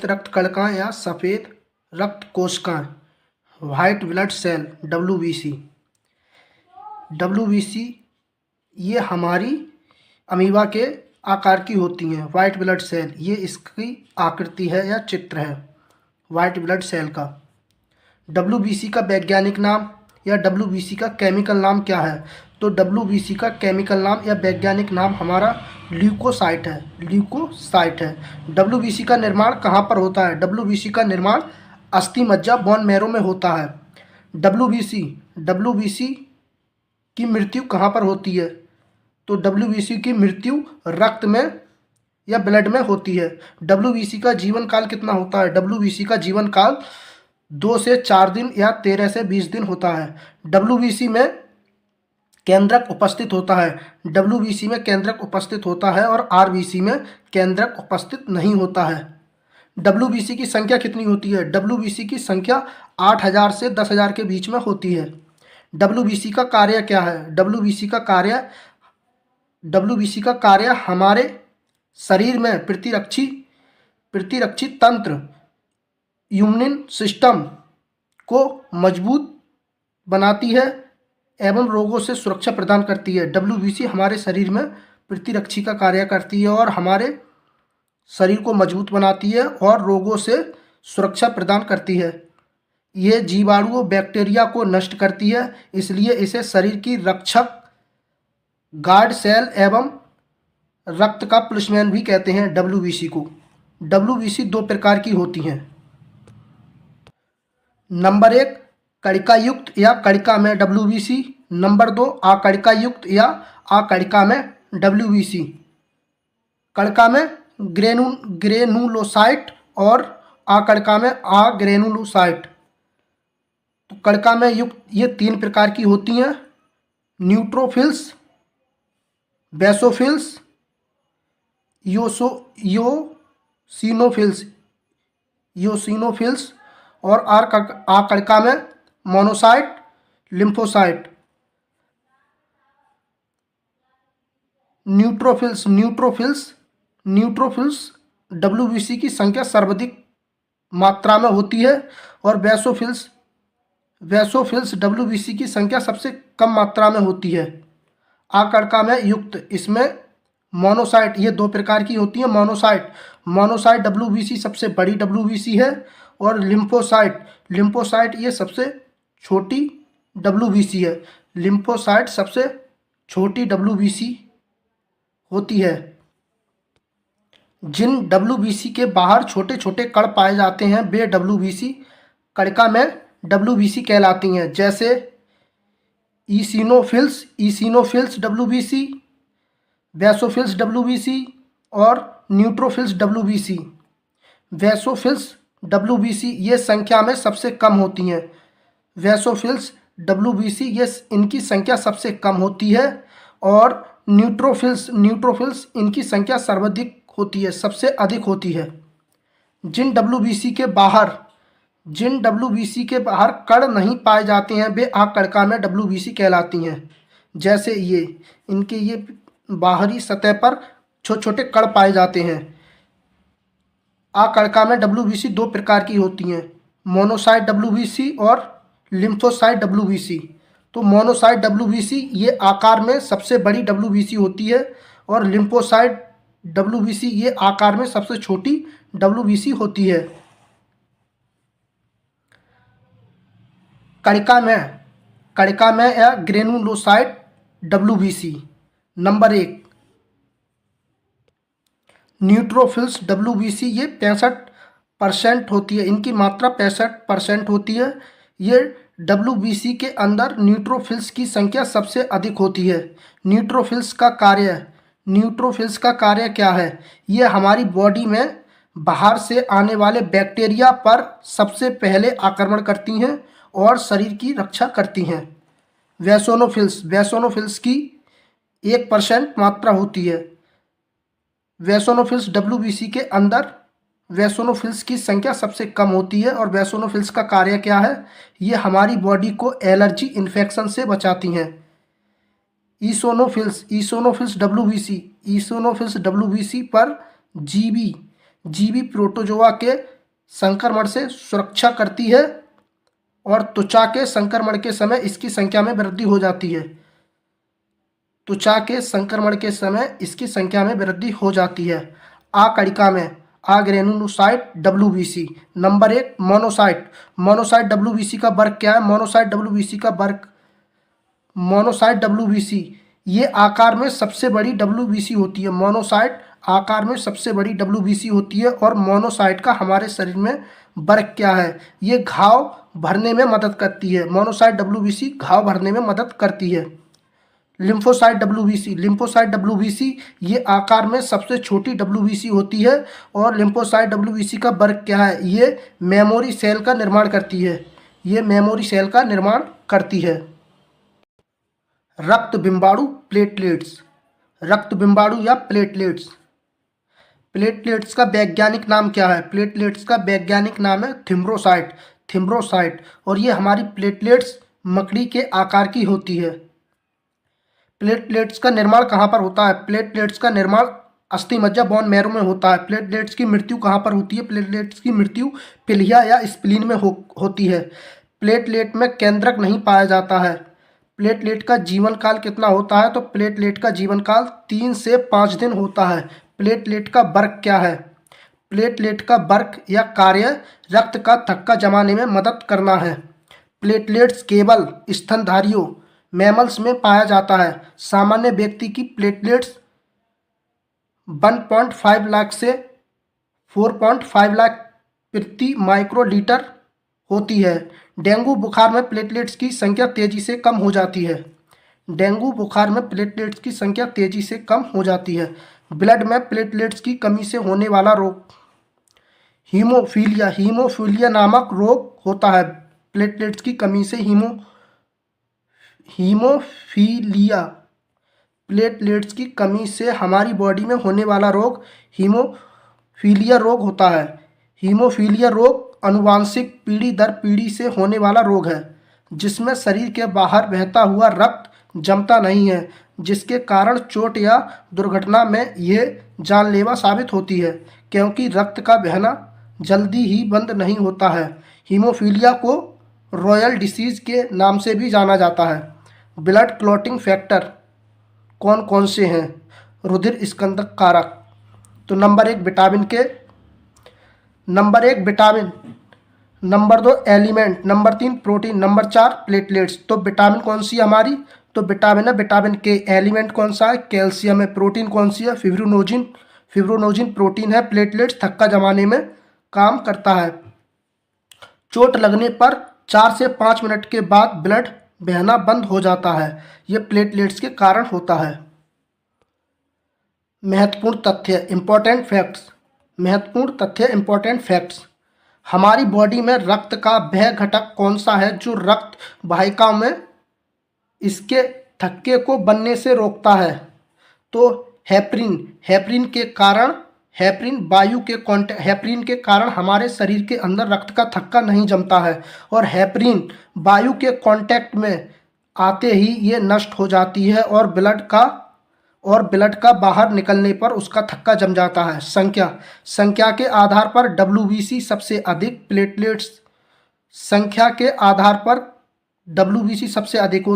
रक्त कणिकाएं या सफ़ेद रक्त कोशिकाएं, white blood cell, WBC। WBC ये हमारी अमीबा के आकार की होती हैं। वाइट ब्लड सेल ये इसकी आकृति है या चित्र है वाइट ब्लड सेल का। WBC का वैज्ञानिक नाम या WBC का केमिकल नाम क्या है? तो WBC का केमिकल नाम या वैज्ञानिक नाम हमारा ल्यूकोसाइट है। ल्यूकोसाइट है। WBC का निर्माण कहाँ पर होता है? WBC का निर्माण अस्थि मज्जा बोन मैरो में होता है। WBC की मृत्यु कहाँ पर होती है? तो WBC की मृत्यु रक्त में या ब्लड में होती है। WBC का जीवन काल कितना होता है? WBC का जीवन काल 2 से 4 दिन या 13 से 20 दिन होता है। WBC में केंद्रक उपस्थित होता है। WBC में केंद्रक उपस्थित होता है और RBC में केंद्रक उपस्थित नहीं होता है। WBC की संख्या कितनी होती है? WBC की संख्या 8000 से 10,000 के बीच में होती है। WBC का कार्य क्या है? WBC का कार्य हमारे शरीर में प्रतिरक्षी तंत्र इम्यून सिस्टम को मजबूत बनाती है एवं रोगों से सुरक्षा प्रदान करती है। WBC हमारे शरीर में प्रतिरक्षी का कार्य करती है और हमारे शरीर को मजबूत बनाती है और रोगों से सुरक्षा प्रदान करती है। ये जीवाणुओं बैक्टीरिया को नष्ट करती है, इसलिए इसे शरीर की रक्षक गार्ड सेल एवं रक्त का पुलिसमैन भी कहते हैं WBC को। WBC 2 प्रकार की होती हैं। नंबर 1 कणिका युक्त या कणिका में WBC। नंबर 2 अकणिका युक्त या अकणिका में WBC। कणिका में ग्रेनुलोसाइट और अकणिका में अग्रेनुलोसाइट। तो कणिका में युक्त ये 3 प्रकार की होती हैं। न्यूट्रोफिल्स, बेसोफिल्स, योसिनोफिल्स और अकणिका में मोनोसाइट, लिम्फोसाइट। न्यूट्रोफिल्स WBC की संख्या सर्वाधिक मात्रा में होती है और बेसोफिल्स WBC की संख्या सबसे कम मात्रा में होती है। अकणिका में युक्त इसमें मोनोसाइट ये 2 प्रकार की होती है। मोनोसाइट WBC सबसे बड़ी WBC है और लिम्फोसाइट ये सबसे छोटी WBC है। लिम्फोसाइट सबसे छोटी WBC होती है। जिन WBC के बाहर छोटे छोटे कण पाए जाते हैं वे WBC कणिका में WBC कहलाती हैं, जैसे ईसिनोफिल्स WBC, बेसोफिल्स WBC और न्यूट्रोफिल्स WBC। बेसोफिल्स WBC ये संख्या में सबसे कम होती हैं। बेसोफिल्स WBC ये इनकी संख्या सबसे कम होती है और न्यूट्रोफिल्स इनकी संख्या सर्वाधिक होती है, सबसे अधिक होती है। जिन WBC के बाहर कण नहीं पाए जाते हैं वे अकणिका में WBC कहलाती हैं, जैसे ये बाहरी सतह पर छोटे छोटे कण पाए जाते हैं। अकणिका में WBC 2 प्रकार की होती हैं, मोनोसाइट WBC और लिम्फोसाइट WBC। तो मोनोसाइट WBC ये आकार में सबसे बड़ी WBC होती है और लिम्फोसाइट WBC ये आकार में सबसे छोटी WBC होती है। कणिका में या granulocyte WBC। Number 1 neutrophils WBC ये 65% होती है, इनकी मात्रा 65% होती है। ये WBC के अंदर न्यूट्रोफिल्स की संख्या सबसे अधिक होती है। न्यूट्रोफिल्स का कार्य क्या है? ये हमारी बॉडी में बाहर से आने वाले बैक्टीरिया पर सबसे पहले आक्रमण करती हैं और शरीर की रक्षा करती हैं। वेसोनोफिल्स की 1% मात्रा होती है। वेसोनोफिल्स WBC के अंदर वेसोनोफिल्स की संख्या सबसे कम होती है और वेसोनोफिल्स का कार्य क्या है? ये हमारी बॉडी को एलर्जी इन्फेक्शन से बचाती हैं। ईसोनोफिल्स WBC पर जीबी प्रोटोजोआ के संक्रमण से सुरक्षा करती है और त्वचा के संक्रमण के समय इसकी संख्या में वृद्धि हो जाती है। त्वचा के संक्रमण के समय इसकी संख्या में वृद्धि हो जाती है। आकड़िका में agranulocyte WBC. Number 1 monocyte. Monocyte WBC का वर्ग क्या है? मोनोसाइट डब्ल्यूबीसी का वर्ग, मोनोसाइट डब्ल्यूबीसी ये आकार में सबसे बड़ी डब्ल्यूबीसी होती है। मोनोसाइट आकार में सबसे बड़ी डब्ल्यूबीसी होती है। और मोनोसाइट का हमारे शरीर में वर्ग क्या है? ये घाव भरने में मदद करती है। मोनोसाइट डब्ल्यूबीसी घाव भरने में मदद करती है। Lymphocyte WBC. लिम्फोसाइट डब्ल्यूबीसी ये आकार में सबसे छोटी डब्ल्यूबीसी होती है। और लिम्फोसाइट डब्ल्यूबीसी का वर्ग क्या है? ये मेमोरी सेल का निर्माण करती है। ये मेमोरी सेल का निर्माण करती है। रक्त बिंबाणु प्लेटलेट्स। रक्त बिंबाणु या प्लेटलेट्स। प्लेटलेट्स का वैज्ञानिक नाम क्या है? प्लेटलेट्स का वैज्ञानिक नाम है थिम्ब्रोसाइट। थिम्ब्रोसाइट। और ये हमारी प्लेटलेट्स मकड़ी के आकार की होती है। प्लेटलेट्स का निर्माण कहाँ पर होता है? प्लेटलेट्स का निर्माण अस्थि मज्जा बोन मैरो में होता है। प्लेटलेट्स की मृत्यु कहाँ पर होती है? प्लेटलेट्स की मृत्यु पिलिया या स्प्लीन में होती है। प्लेटलेट में केंद्रक नहीं पाया जाता है। प्लेटलेट का जीवन काल कितना होता है? तो प्लेटलेट का जीवन काल 3 से 5 दिन होता है। प्लेटलेट का वर्ग क्या है? प्लेटलेट का वर्ग या कार्य रक्त का थक्का जमाने में मदद करना है। प्लेटलेट्स केवल स्तनधारियों मैमल्स में पाया जाता है। सामान्य व्यक्ति की प्लेटलेट्स 1.5 लाख से 4.5 लाख प्रति माइक्रोलीटर होती है। डेंगू बुखार में प्लेटलेट्स की संख्या तेजी से कम हो जाती है। डेंगू बुखार में प्लेटलेट्स की संख्या तेजी से कम हो जाती है। ब्लड में प्लेटलेट्स की कमी से होने वाला रोग हीमोफीलिया। हीमोफीलिया नामक रोग होता है। प्लेटलेट्स की कमी से हीमोफीलिया। प्लेटलेट्स की कमी से हमारी बॉडी में होने वाला रोग हीमोफीलिया रोग होता है। हीमोफीलिया रोग आनुवांशिक पीढ़ी दर पीढ़ी से होने वाला रोग है, जिसमें शरीर के बाहर बहता हुआ रक्त जमता नहीं है, जिसके कारण चोट या दुर्घटना में यह जानलेवा साबित होती है, क्योंकि रक्त का बहना जल्दी ही बंद नहीं होता है। हीमोफीलिया को रॉयल डिसीज के नाम से भी जाना जाता है। ब्लड क्लॉटिंग फैक्टर कौन कौन से हैं? रुधिर स्कंदक कारक। तो नंबर 1 विटामिन के, number 1 vitamin, number 2 element, number 3 protein, number 4 platelets. तो विटामिन कौन सी है हमारी? तो विटामिन है विटामिन के। एलिमेंट कौन सा है? कैल्शियम है। प्रोटीन कौन सी है? फिब्रोनोजिन। फिब्रोनोजिन प्रोटीन है। प्लेटलेट्स थक्का जमाने में काम करता है। चोट लगने पर 4 से 5 मिनट के बाद ब्लड बहना बंद हो जाता है। यह प्लेटलेट्स के कारण होता है। महत्वपूर्ण तथ्य इंपॉर्टेंट फैक्ट्स। महत्वपूर्ण तथ्य इंपॉर्टेंट फैक्ट्स। हमारी बॉडी में रक्त का वह घटक कौन सा है जो रक्त वाहिकाओं में इसके थक्के को बनने से रोकता है? तो हेपरिन। हेपरिन के कारण हमारे शरीर के अंदर रक्त का थक्का नहीं जमता है। और हेपरिन वायु के कांटेक्ट में आते ही ये नष्ट हो जाती है और ब्लड का बाहर निकलने पर उसका थक्का जम जाता है। संख्या के आधार पर डब्ल्यूबीसी सबसे अधिक, प्लेटलेट्स संख्या के आधार पर डब्ल्यूबीसी सबसे अधिक होती है।